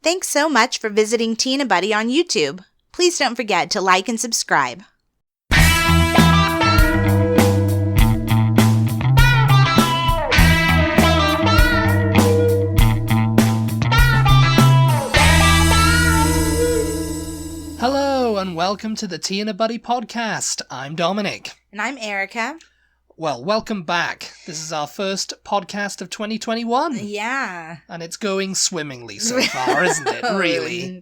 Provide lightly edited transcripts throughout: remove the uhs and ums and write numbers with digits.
Thanks so much for visiting Tea and Butty on YouTube. Please don't forget to like and subscribe. Hello and welcome to the Tea and a Butty podcast. I'm Dominic. And I'm Erica. Well, welcome back. This is our first podcast of 2021. Yeah. And it's going swimmingly so far, isn't it? Really.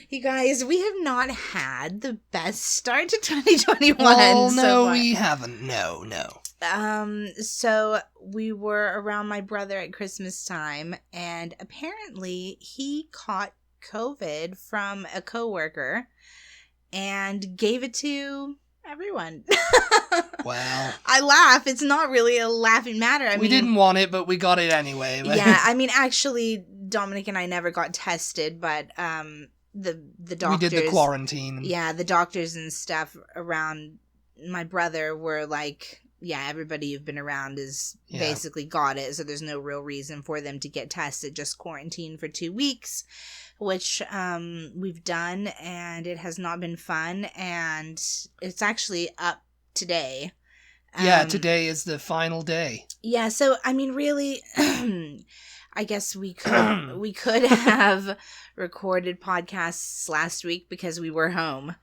You guys, we have not had the best start to 2021. Well, so no, far. we haven't. No. So we were around my brother at Christmas time, and apparently he caught COVID from a coworker and gave it to everyone. Well, I laugh. It's not really a laughing matter. I we mean, didn't want it, but we got it anyway. yeah, I mean, actually, Dominic and I never got tested, but the doctors, we did the quarantine. Yeah, the doctors and stuff around my brother were like, yeah, everybody you've been around is basically got it, so there's no real reason for them to get tested, just quarantine for 2 weeks, which we've done, and it has not been fun, and it's actually up today. Yeah, today is the final day. Yeah, so, I mean, really, I guess we could have recorded podcasts last week because we were home.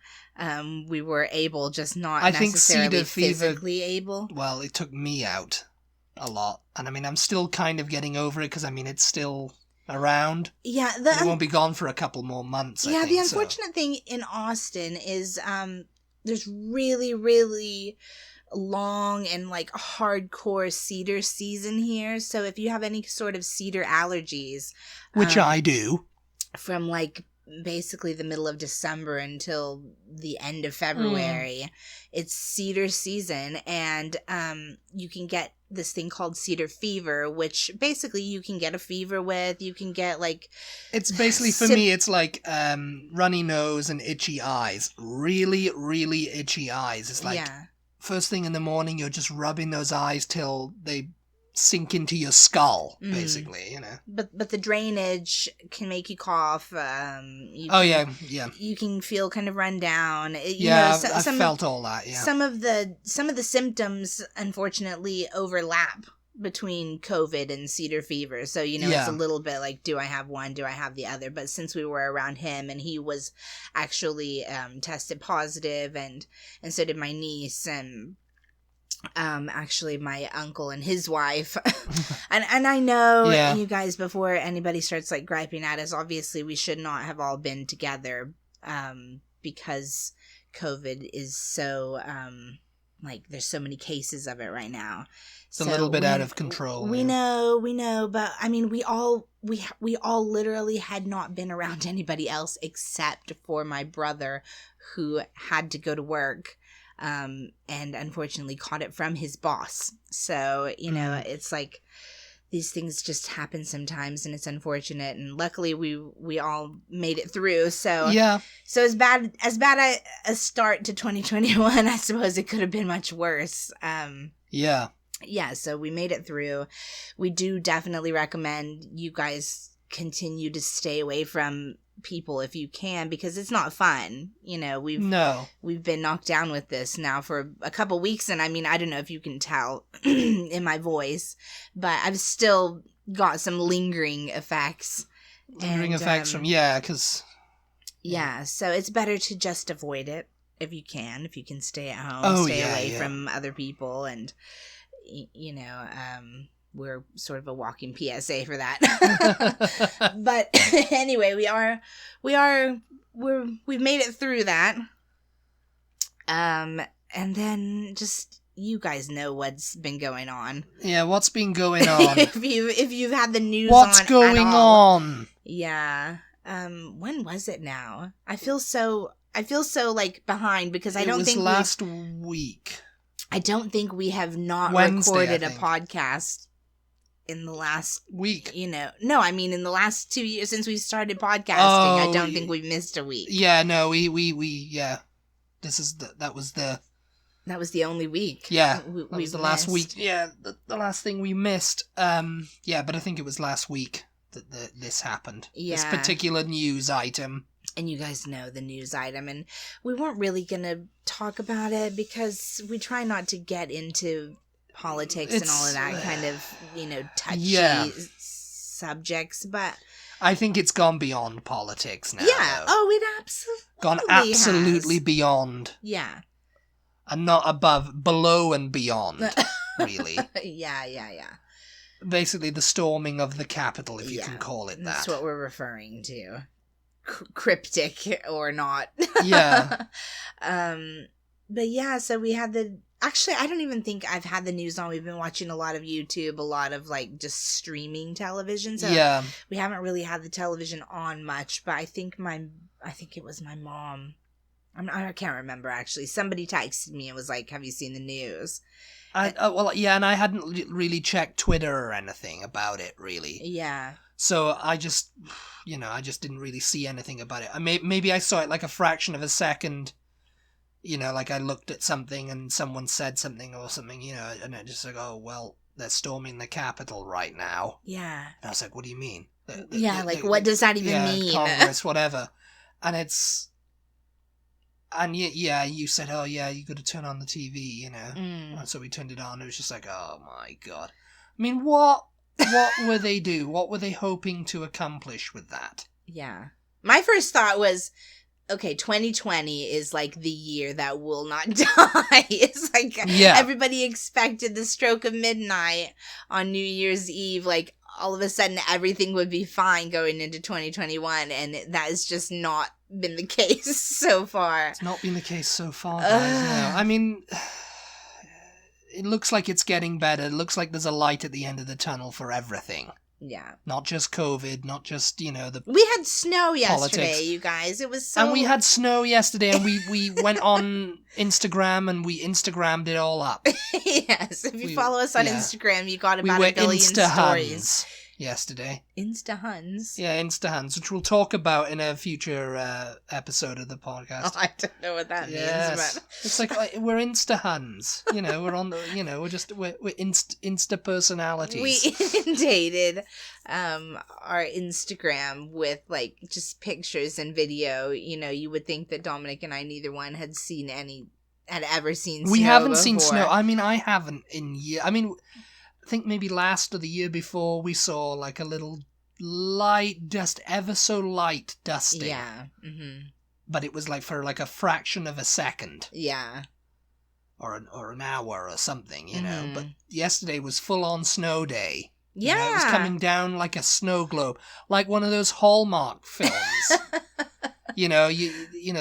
We were able, just not necessarily physically able. Well, it took me out a lot. And I mean, I'm still kind of getting over it because, I mean, it's still around. Yeah. It won't be gone for a couple more months, I think, the unfortunate thing in Austin is there's really, really long and like hardcore cedar season here. So if you have any sort of cedar allergies, which I do, from like basically the middle of December until the end of February, it's cedar season, and you can get this thing called cedar fever, which basically you can get a fever with. You can get like, it's basically for me, it's like runny nose and itchy eyes, really, really itchy eyes. It's like first thing in the morning, you're just rubbing those eyes till they sink into your skull, basically, you know. But the drainage can make you cough. You can feel kind of run down. I felt all that. Yeah. Some of the symptoms, unfortunately, overlap between COVID and cedar fever. So, it's a little bit like, do I have one? Do I have the other? But since we were around him and he was actually tested positive, and so did my niece, and actually my uncle and his wife. and I know you guys, before anybody starts like griping at us, obviously we should not have all been together because COVID is so like there's so many cases of it right now. It's a little bit out of control. We know, but I mean, we all literally had not been around anybody else except for my brother, who had to go to work. And unfortunately caught it from his boss. So, it's like these things just happen sometimes, and it's unfortunate. And luckily we all made it through. So, so as bad a start to 2021, I suppose it could have been much worse. Yeah, so we made it through. We do definitely recommend you guys continue to stay away from people if you can, because it's not fun. We've been knocked down with this now for a couple weeks, and I mean, I don't know if you can tell in my voice, but I've still got some lingering effects. From because so it's better to just avoid it if you can stay at home, stay away from other people, and we're sort of a walking PSA for that. But anyway, we've made it through that. And then just, you guys know what's been going on. Yeah, what's been going on? if you've had the news what's on going at all. on? Yeah. When was it now? I feel so like behind, because I don't think it was last week. I don't think we have not Wednesday, recorded a podcast in the last week. No, I mean in the last 2 years since we started podcasting. I don't think we've missed a week. Yeah, no, we that was the only week. Yeah, that was the last week. Yeah, the last thing we missed. But I think it was last week. that this happened. Yeah. This particular news item. And you guys know the news item, and we weren't really going to talk about it because we try not to get into politics and all of that kind of, touchy subjects, but... I think it's gone beyond politics now. Yeah. Though. Oh, it absolutely gone absolutely has. Beyond. Yeah. And not above, below and beyond, really. Yeah. Basically the storming of the Capitol, if you can call it that. That's what we're referring to. Cryptic or not. Yeah. But yeah, so we had actually, I don't even think I've had the news on. We've been watching a lot of YouTube, a lot of just streaming television. So we haven't really had the television on much, but I think it was my mom. I can't remember actually. Somebody texted me and was like, "Have you seen the news?" And I hadn't really checked Twitter or anything about it, really. Yeah. So I just, I just didn't really see anything about it. Maybe I saw it like a fraction of a second. Like I looked at something and someone said something or something, and I just like, oh, well, they're storming the Capitol right now. Yeah. And I was like, what do you mean? What does that even mean? Congress, whatever. And it's... And you said, oh, yeah, you got to turn on the TV, And so we turned it on. It was just like, oh, my God. I mean, what were they do? What were they hoping to accomplish with that? Yeah. My first thought was... Okay, 2020 is the year that will not die. It's everybody expected the stroke of midnight on New Year's Eve. All of a sudden everything would be fine going into 2021, and that has just not been the case so far. It's not been the case so far, guys. No. I mean, it looks like it's getting better. It looks like there's a light at the end of the tunnel for everything. Yeah. Not just COVID, not just, the We had snow yesterday, politics. You guys. It was so... And we had snow yesterday, and we went on Instagram, and we Instagrammed it all up. Yes. If you follow us on Instagram, you got about a billion stories. Yesterday. Insta-Huns? Yeah, Insta-Huns, which we'll talk about in a future episode of the podcast. Oh, I don't know what that means, but... It's like, we're Insta-Huns. We're on the, we're Insta personalities. We inundated our Instagram with, just pictures and video. You would think that Dominic and I, neither one had ever seen snow. We haven't before. seen snow. I mean, I haven't in years. I mean... I think maybe last or the year before we saw a little light dust, ever so light dusting. Yeah. Mm-hmm. But it was for a fraction of a second. Yeah. Or an hour or something, Mm-hmm. But yesterday was full on snow day. Yeah. It was coming down like a snow globe, like one of those Hallmark films.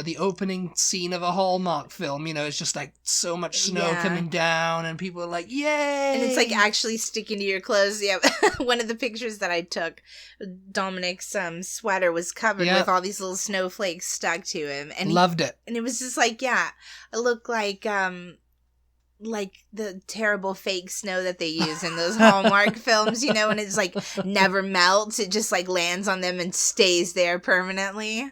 The opening scene of a Hallmark film, it's just so much snow coming down, and people are like, yay! And it's actually sticking to your clothes. Yeah. One of the pictures that I took, Dominic's sweater was covered with all these little snowflakes stuck to him. And loved it. And it was just it looked like the terrible fake snow that they use in those Hallmark films, and it's never melts. It just lands on them and stays there permanently.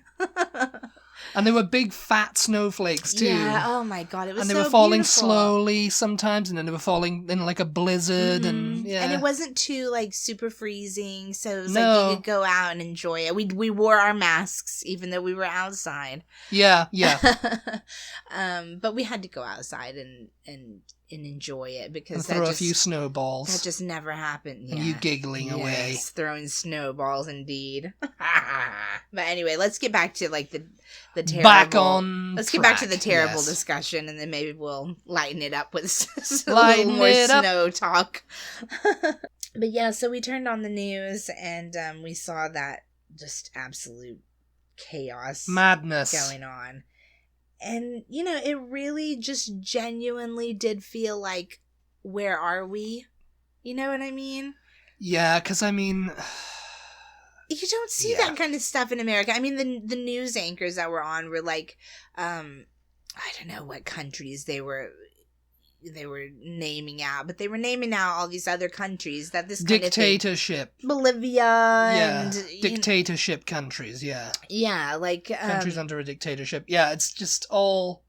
And they were big fat snowflakes too. Yeah, oh my God, it was so And they were falling beautiful. Slowly sometimes, and then they were falling in a blizzard. Mm-hmm. And it wasn't too super freezing, so it was you could go out and enjoy it. We wore our masks even though we were outside. Yeah. But we had to go outside and enjoy it because and throw a few snowballs. That just never happened. And you giggling away. Throwing snowballs indeed. But anyway, let's get back to the terrible. Back on. Let's track, get back to the terrible discussion, and then maybe we'll lighten it up with a lighten little more it up. snow talk. But yeah, so we turned on the news and we saw that just absolute chaos, madness going on. And, it really just genuinely did feel like, where are we? You know what I mean? Yeah, because you don't see that kind of stuff in America. I mean, the news anchors that were on were I don't know what countries they were naming out, but they were naming out all these other countries that this kind dictatorship, of thing, Bolivia, and dictatorship countries, countries under a dictatorship. Yeah, it's just all.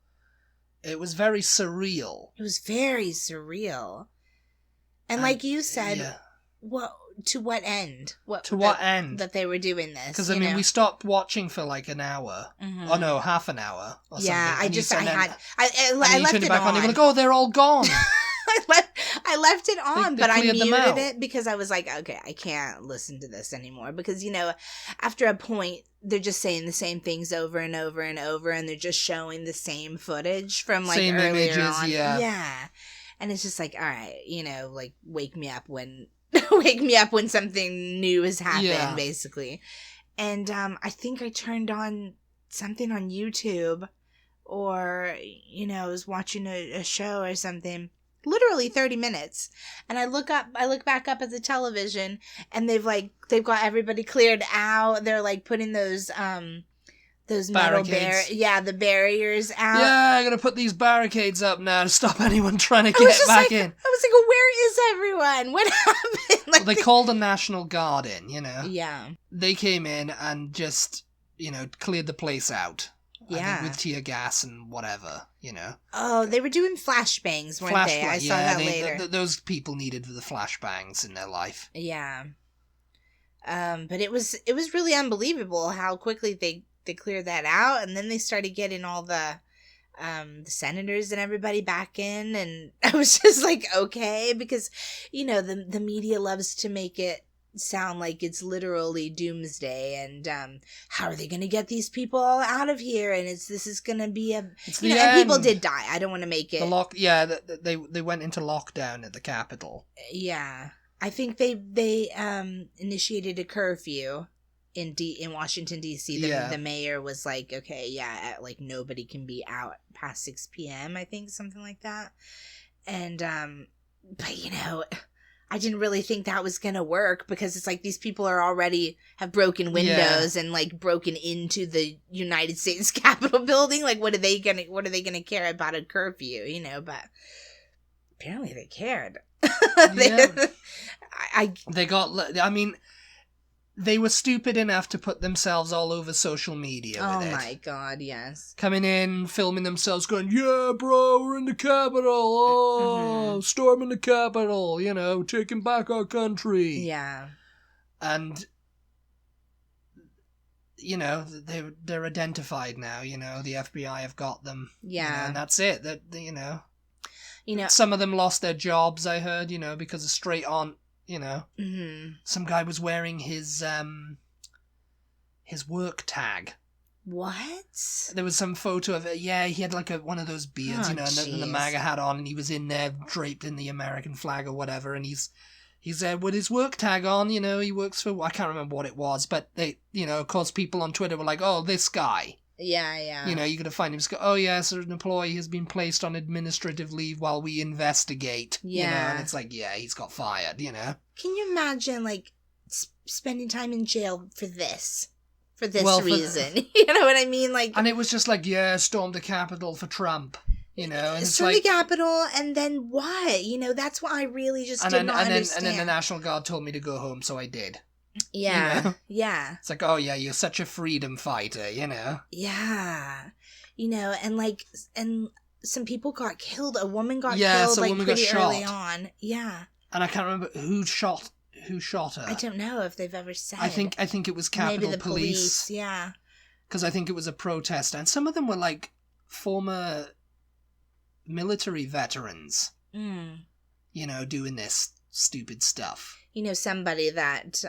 It was very surreal. It was very surreal, and like you said, well, to what end? What end? That they were doing this? Because, I mean, we stopped watching for like an hour. Mm-hmm. Oh, no, half an hour or something. Yeah, I left it back on. You were like, oh, they're all gone. I left it on, but I muted it because I was like, okay, I can't listen to this anymore. Because, after a point, they're just saying the same things over and over and over, and they're just showing the same footage from like same earlier images, on. Yeah. And it's just like, all right, like wake me up when something new has happened, basically. And I think I turned on something on YouTube, or I was watching a show or something. Literally 30 minutes, and I look back up at the television, and they've got everybody cleared out. They're like putting those metal the barriers out. Yeah, I'm gonna put these barricades up now to stop anyone trying to get back in. I was like, where is everyone? What happened? Well, they called the National Guard in. Yeah, they came in and just cleared the place out. Yeah, I think with tear gas and whatever, Oh, they were doing flashbangs, weren't they? I saw that later. Those people needed the flashbangs in their life. Yeah. But it was really unbelievable how quickly they cleared that out, and then they started getting all the senators and everybody back in, and I was just like, okay, because the media loves to make it sound like it's literally doomsday, and how are they going to get these people all out of here, and this is going to be and people did die. I don't want to make it they went into lockdown at the Capitol. Yeah, I think they initiated a curfew in Washington D.C. The mayor was like, okay, like nobody can be out past 6 p.m. I think, something like that. And but I didn't really think that was going to work, because it's like these people are already have broken windows and like broken into the United States Capitol building. Like, what are they going to care about a curfew, but apparently they cared. They were stupid enough to put themselves all over social media with it. Oh my God, yes. Coming in, filming themselves, going, yeah, bro, we're in the Capitol. Oh, storming the Capitol, taking back our country. Yeah. And, they're identified now, the FBI have got them. Yeah. And that's it. That, some of them lost their jobs, I heard, because of straight on. Some guy was wearing his work tag. What? There was some photo of it. Yeah, he had like one of those beards, and the MAGA hat on, and he was in there draped in the American flag or whatever, and he's with his work tag on. He works for, I can't remember what it was, but they, of course, people on Twitter were like, oh, this guy. Yeah. You're going to find him. Oh, yes, an employee has been placed on administrative leave while we investigate. Yeah. And it's like, yeah, he's got fired, Can you imagine, like, spending time in jail for this reason? You know what I mean? Like, and it was just like, yeah, stormed the Capitol for Trump. And storm the Capitol, and then what? That's what I really just did not understand. And then the National Guard told me to go home, so I did. Yeah, yeah. It's like, oh yeah, you're such a freedom fighter, Yeah, and some people got killed. A woman got killed, like, pretty early on. Yeah. And I can't remember who shot her. I don't know if they've ever said. I think it was Capitol Maybe the police. Yeah. Because I think it was a protest, and some of them were like former military veterans. Doing this stupid stuff. Somebody that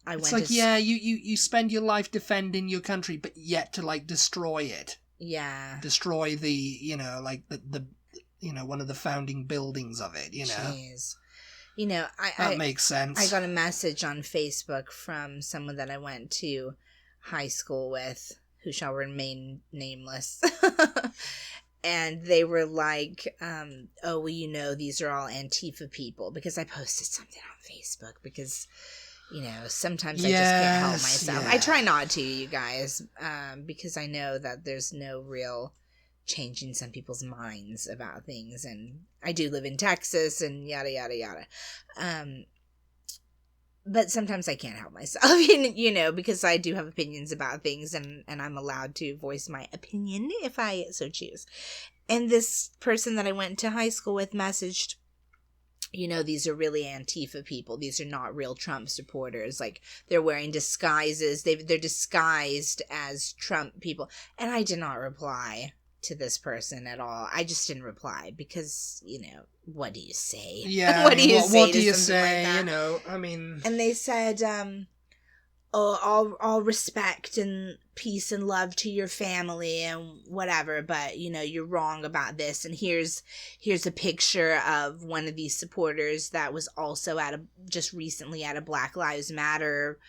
It's like, yeah, you spend your life defending your country, but yet to, like, destroy it. Yeah. Destroy the, the one of the founding buildings of it, Jeez. That makes sense. I got a message on Facebook from someone that I went to high school with, who shall remain nameless. And they were like, oh, well, these are all Antifa people, because I posted something on Facebook, because, sometimes I just can't help myself. Yeah. I try not to, you guys, because I know that there's no real changing some people's minds about things, and I do live in Texas, and yada, yada, yada. But sometimes I can't help myself, because I do have opinions about things, and I'm allowed to voice my opinion if I so choose. And this person that I went to high school with messaged you know, these are really Antifa people. These are not real Trump supporters. Like, they're wearing disguises. They're disguised as Trump people. And I did not reply to this person at all. I just didn't reply because, you know, what do you say? Yeah. What do you say? What do you say? Like, you know, I mean. And they said, all respect and peace and love to your family and whatever, but you know, you're wrong about this. And here's a picture of one of these supporters that was also just recently at a Black Lives Matter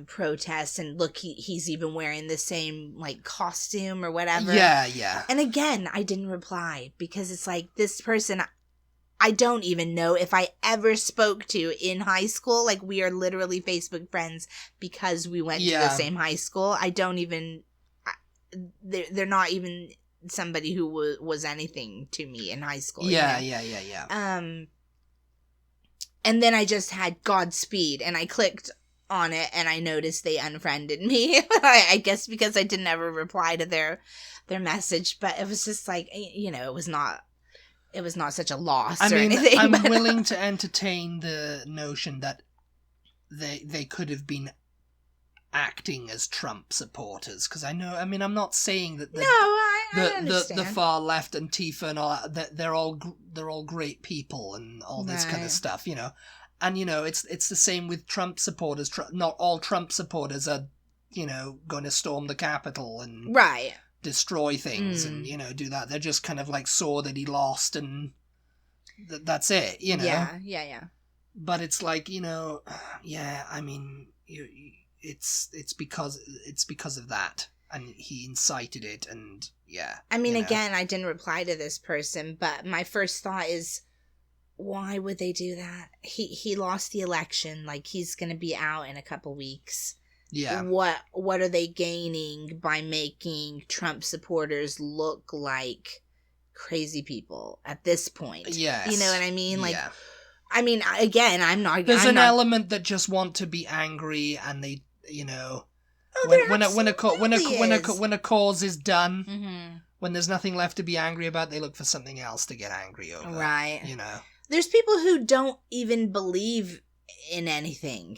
protest, and look, he's even wearing the same like costume or whatever. Yeah. And again, I didn't reply because it's like, this person I don't even know if I ever spoke to in high school. Like, we are literally Facebook friends because we went to the same high school. I don't even, they're not even somebody who was anything to me in high school. Yeah. And then I just had Godspeed, and I clicked on it, and I noticed they unfriended me. I guess because I didn't ever reply to their message, but it was just like, you know, it was not such a loss or anything. I'm willing to entertain the notion that they could have been acting as Trump supporters, because I'm not saying that I understand. the far left Antifa and all that, they're all great people and all this kind of stuff, you know. And you know, it's the same with Trump supporters. Not all Trump supporters are, you know, going to storm the Capitol and destroy things and, you know, do that. They're just kind of like saw that he lost and that's it, you know. Yeah. But it's like, you know, I mean, it's because of that, and he incited it, and I mean, you know. Again, I didn't reply to this person, but my first thought is, why would they do that? He lost the election. Like, he's going to be out in a couple weeks. Yeah. What are they gaining by making Trump supporters look like crazy people at this point? Yes. You know what I mean? Like, I mean, again, I'm not. There's an element that just want to be angry, and they, you know, when a cause is done, when there's nothing left to be angry about, they look for something else to get angry over. Right. You know, there's people who don't even believe in anything.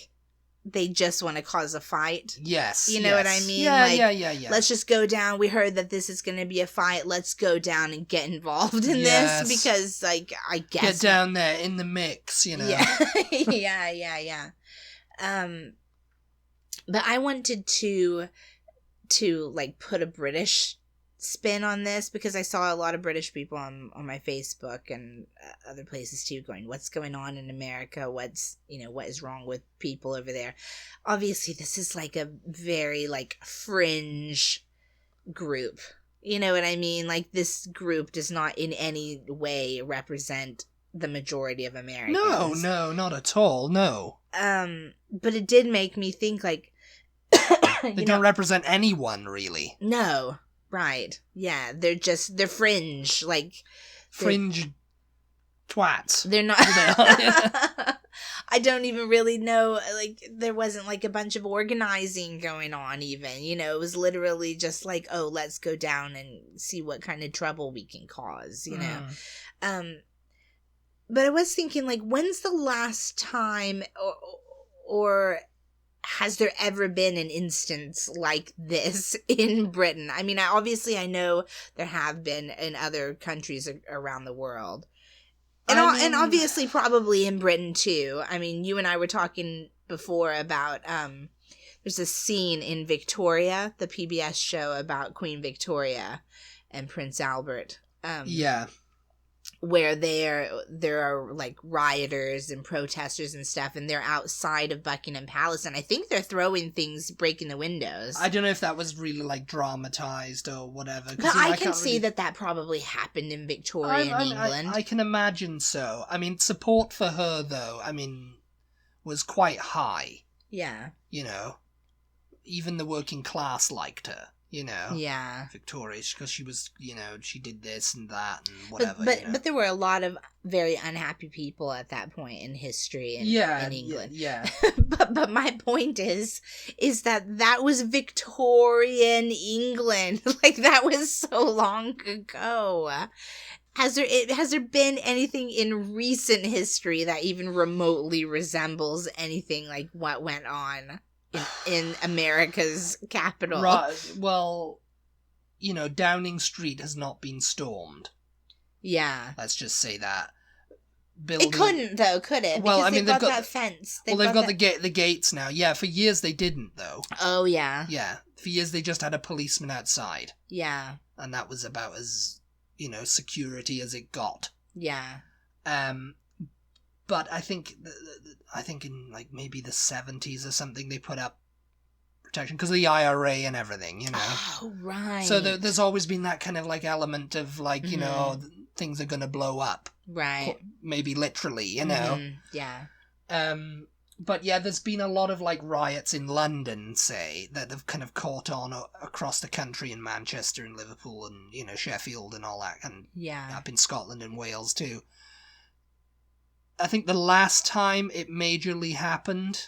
They just want to cause a fight. Yes. You know what I mean? Yeah, like, yeah. Let's just go down. We heard that this is going to be a fight. Let's go down and get involved in this because, like, I guess. Get down there in the mix, you know? Yeah. But I wanted to like, put a British spin on this because I saw a lot of British people on my Facebook and other places too going, what's going on in America? What is wrong with people over there? Obviously, this is like a very like fringe group. You know what I mean? Like, this group does not in any way represent the majority of Americans. No, not at all. No. But it did make me think, like, they don't represent anyone really. No. Right. Yeah. They're fringe. Like, fringe twats. They're not. I don't even really know. Like, there wasn't like a bunch of organizing going on even. You know, it was literally just like, oh, let's go down and see what kind of trouble we can cause, you know. But I was thinking, like, when's the last time or has there ever been an instance like this in Britain? I mean, obviously I know there have been in other countries around the world. And obviously probably in Britain too. I mean, you and I were talking before about, there's a scene in Victoria, the PBS show about Queen Victoria and Prince Albert. Where there are like rioters and protesters and stuff, and they're outside of Buckingham Palace, and I think they're throwing things, breaking the windows. I don't know if that was really like dramatized or whatever. But I can see that probably happened in Victorian England. I can imagine so. I mean, support for her though, I mean, was quite high. Yeah. You know, even the working class liked her. You know, Victoria, because she was, you know, she did this and that and whatever. But there were a lot of very unhappy people at that point in history in England. Yeah. but my point is that was Victorian England. Like, that was so long ago. Has there been anything in recent history that even remotely resembles anything like what went on in America's capital? Right. Well, Downing Street has not been stormed. Yeah. Let's just say that. It couldn't, though, could it? Well, because I mean, they've got that fence. They've got the gates now. Yeah, for years they didn't, though. Oh, yeah. Yeah, for years they just had a policeman outside. Yeah. And that was about as, security as it got. Yeah. But I think in, like, maybe the 70s or something, they put up protection because of the IRA and everything, Oh, right. So there's always been that kind of, like, element of, like, things are going to blow up. Right. Maybe literally, Yeah. But yeah, there's been a lot of, like, riots in London, say, that have kind of caught on across the country, in Manchester and Liverpool and, Sheffield and all that, and up in Scotland and Wales too. I think the last time it majorly happened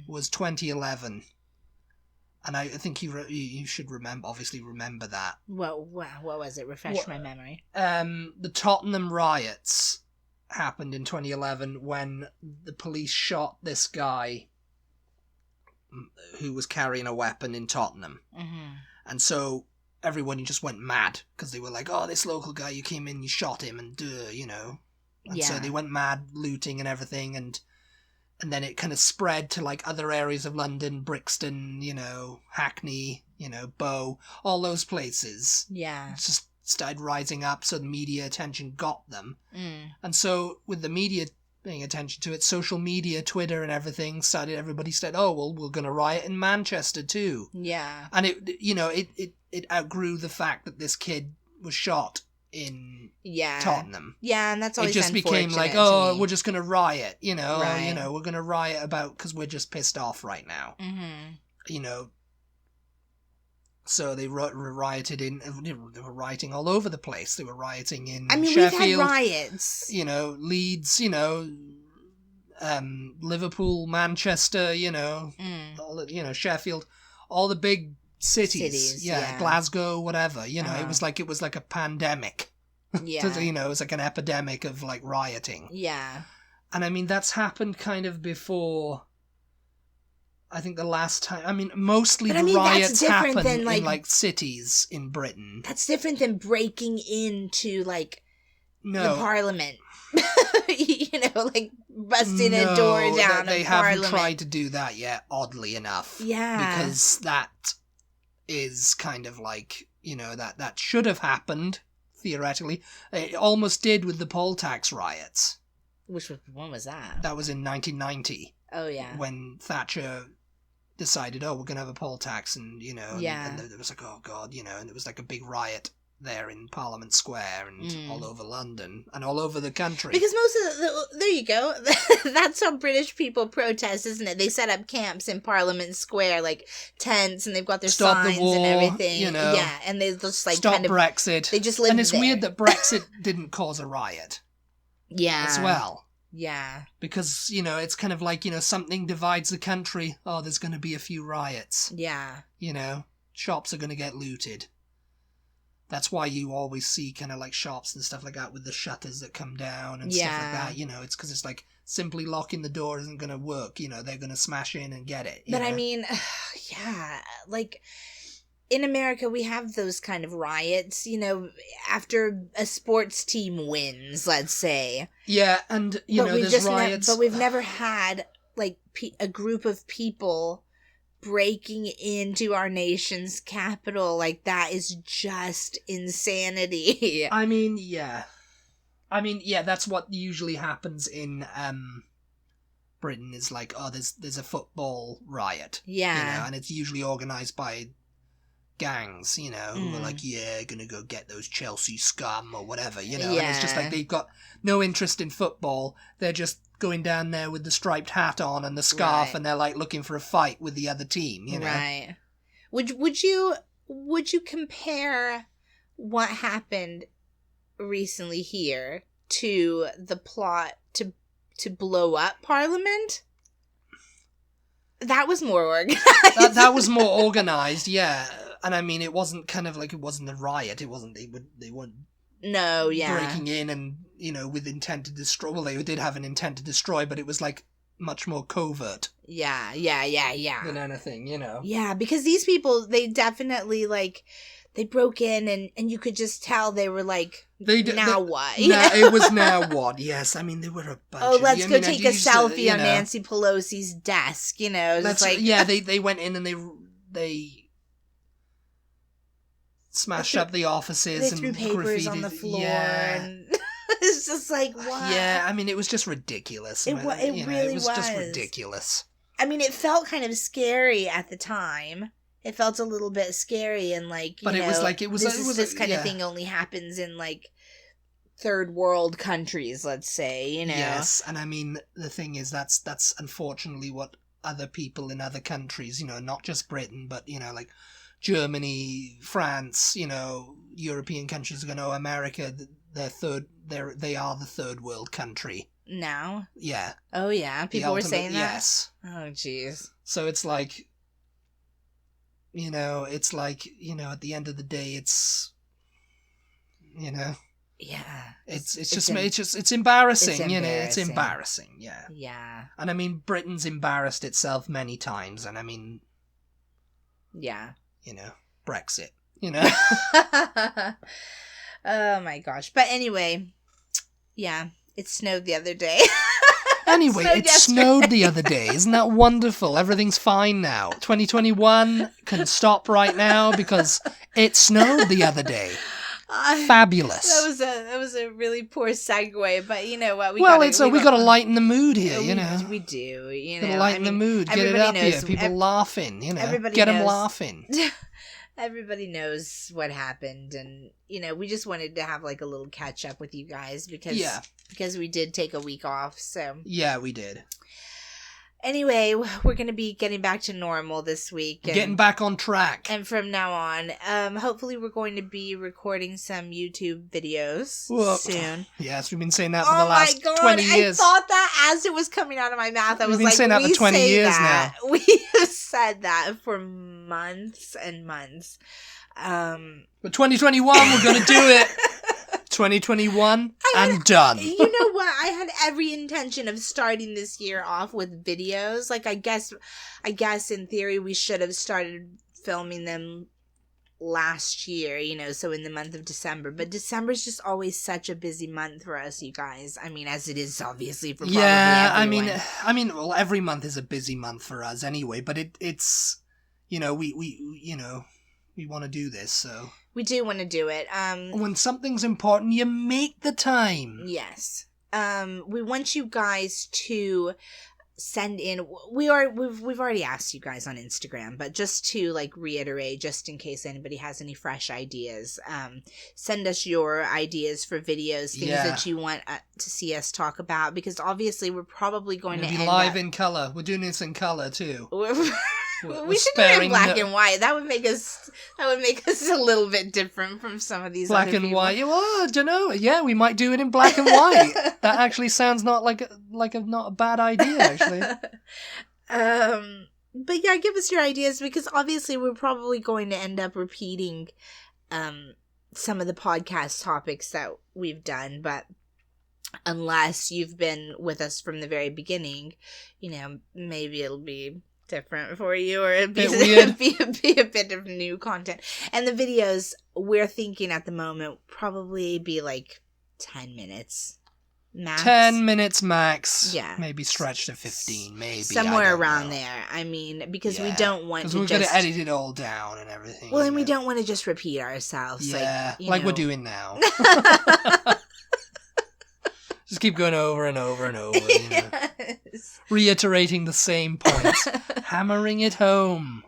was 2011. And I think you should obviously remember that. What was it? Refresh my memory. The Tottenham riots happened in 2011 when the police shot this guy who was carrying a weapon in Tottenham. Mm-hmm. And so everyone just went mad because they were like, oh, this local guy, you came in, you shot him, and And so they went mad, looting and everything, and then it kind of spread to, like, other areas of London, Brixton, Hackney, Bow, all those places. Yeah. It just started rising up, so the media attention got them. And so with the media paying attention to it, social media, Twitter and everything, everybody said, oh, well, we're going to riot in Manchester too. Yeah. And it outgrew the fact that this kid was shot in Tottenham. Yeah, and that's always it just became like, oh, we're just going to riot, right. We're going to riot because we're just pissed off right now. Mm-hmm. So they rioted they were rioting all over the place. They were rioting in Sheffield. We've had riots. Leeds, Liverpool, Manchester, all, Sheffield, all the big cities, Glasgow, whatever, it was like a pandemic. Yeah. It was like an epidemic of, like, rioting. Yeah. And I mean, that's happened kind of before. I think the last time, mostly the riots happen in, like, cities in Britain. That's different than breaking into, like, the Parliament. Like busting a door down they of haven't Parliament. Tried to do that yet, oddly enough. Yeah. Because that is kind of like, that should have happened, theoretically. It almost did with the poll tax riots. When was that? That was in 1990. Oh, yeah. When Thatcher decided, we're going to have a poll tax, and, and it was like, oh, God, and it was like a big riot there in Parliament Square and all over London and all over the country. Because most of there you go. That's how British people protest, isn't it? They set up camps in Parliament Square, like tents, and they've got their signs the war, and everything. Yeah, and they just like stop Brexit. They just live and it's there. Weird that Brexit didn't cause a riot. Yeah, as well. Yeah, because it's kind of like something divides the country. Oh, there's going to be a few riots. Yeah, shops are going to get looted. That's why you always see kind of like shops and stuff like that with the shutters that come down and stuff like that. It's because it's like simply locking the door isn't going to work. They're going to smash in and get it. But I mean, like in America, we have those kind of riots, after a sports team wins, let's say. Yeah, and, there's riots. But we've never had like a group of people breaking into our nation's capital. Like, that is just insanity. I mean, yeah, that's what usually happens in Britain, is like, there's a football riot. Yeah. And it's usually organised by gangs, who are like, gonna go get those Chelsea scum or whatever, and it's just like they've got no interest in football. They're just going down there with the striped hat on and the scarf, and they're like looking for a fight with the other team, Right. Would you compare what happened recently here to the plot to blow up Parliament? That was more organized. that was more organized, yeah. And I mean, it wasn't kind of like, it wasn't a riot. It wasn't, they weren't No, yeah. breaking in and, with intent to destroy. Well, they did have an intent to destroy, but it was, like, much more covert. Yeah. Than anything, Yeah, because these people, they definitely, like, they broke in and you could just tell they were like, now what? It was now what, yes. I mean, they were a bunch of... let's go take a selfie on Nancy Pelosi's desk, It's like... Yeah, they went in and they smashed up the offices and threw papers on the floor. Yeah. And it's just like, what? Yeah, I mean, it was just ridiculous. It really was. Just ridiculous. I mean, it felt kind of scary at the time. It felt a little bit scary and like, but it was like, this kind of thing only happens in like third world countries, let's say, Yes, and I mean, the thing is, that's unfortunately what other people in other countries, not just Britain, but, like Germany, France, European countries are going, oh, America, they are the third world country. Now? Yeah. Oh, yeah? People were saying that? Yes. Oh, jeez. So it's like, at the end of the day, it's, Yeah. It's embarrassing, it's embarrassing, yeah. Yeah. And I mean, Britain's embarrassed itself many times, and I mean... Yeah. Brexit, Oh my gosh. But anyway, yeah, it snowed the other day. Anyway, it snowed the other day. Isn't that wonderful? Everything's fine now. 2021 can stop right now because it snowed the other day. Fabulous. That was a really poor segue, but you know what? We got to lighten the mood here, We do, Gotta lighten the mood, get it up here, people laughing, get them laughing. Everybody knows what happened, and we just wanted to have like a little catch up with you guys because we did take a week off. So yeah, we did. Anyway, we're going to be getting back to normal this week. Getting back on track. And from now on, hopefully we're going to be recording some YouTube videos soon. Yes, we've been saying that for the last 20 years. I thought that as it was coming out of my mouth. I was like, we've been saying that for 20 years now. We have said that for months and months. But 2021, we're going to do it. 2021, I'm done. You know what? I had every intention of starting this year off with videos. Like, I guess in theory we should have started filming them last year, so in the month of December. But December's just always such a busy month for us, you guys. I mean, as it is obviously for probably everyone. I mean, well, every month is a busy month for us anyway, but it's, we want to do this, so... We do want to do it. When something's important, you make the time. Yes. We want you guys to send in... We've already asked you guys on Instagram, but just to reiterate, just in case anybody has any fresh ideas, send us your ideas for videos, things that you want to see us talk about, because obviously we're probably going to be live in color. We're doing this in color too. We should do it in black and white. That would make us a little bit different from some of these black other and people. white. Well, I don't know. Yeah, we might do it in black and white. That actually sounds not a bad idea, actually. But yeah, give us your ideas, because obviously we're probably going to end up repeating some of the podcast topics that we've done, but unless you've been with us from the very beginning, maybe it'll be different for you, or it'd be a bit of new content. And the videos, we're thinking at the moment probably be 10 minutes max. 10 minutes max. Yeah. Maybe stretch to 15, maybe. Somewhere around there. I mean, because we don't want to just... Because we're going to edit it all down and everything. Well, and we don't want to just repeat ourselves. Yeah, we're doing now. Just keep going over and over and over. Yes. Reiterating the same points. Hammering it home.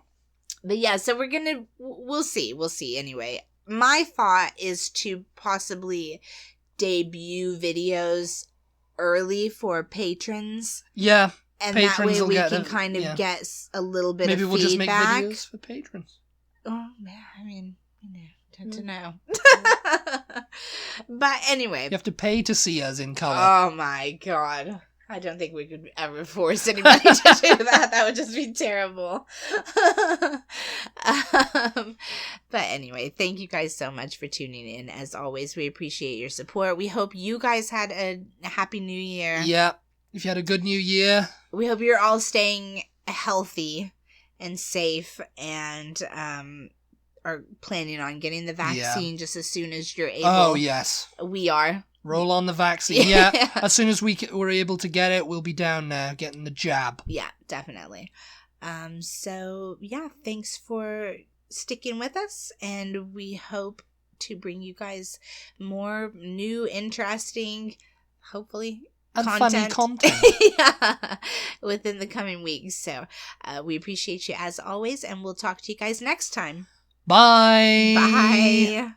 But yeah, so we'll see anyway. My thought is to possibly debut videos early for patrons. Yeah. And patrons that way we can kind of get a little bit of feedback. Maybe we'll just make videos for patrons. Oh, yeah, I mean, to know. But anyway. You have to pay to see us in color. Oh my god. I don't think we could ever force anybody to do that. That would just be terrible. But anyway, thank you guys so much for tuning in. As always, we appreciate your support. We hope you guys had a happy new year. Yeah. If you had a good new year. We hope you're all staying healthy and safe and are planning on getting the vaccine just as soon as you're able. Oh, yes. We are. Roll on the vaccine. Yeah. As soon as we're able to get it, we'll be down there getting the jab. Yeah, definitely. So, yeah, thanks for sticking with us. And we hope to bring you guys more new, interesting, hopefully, and funny content. Yeah, within the coming weeks. So, we appreciate you as always. And we'll talk to you guys next time. Bye. Bye.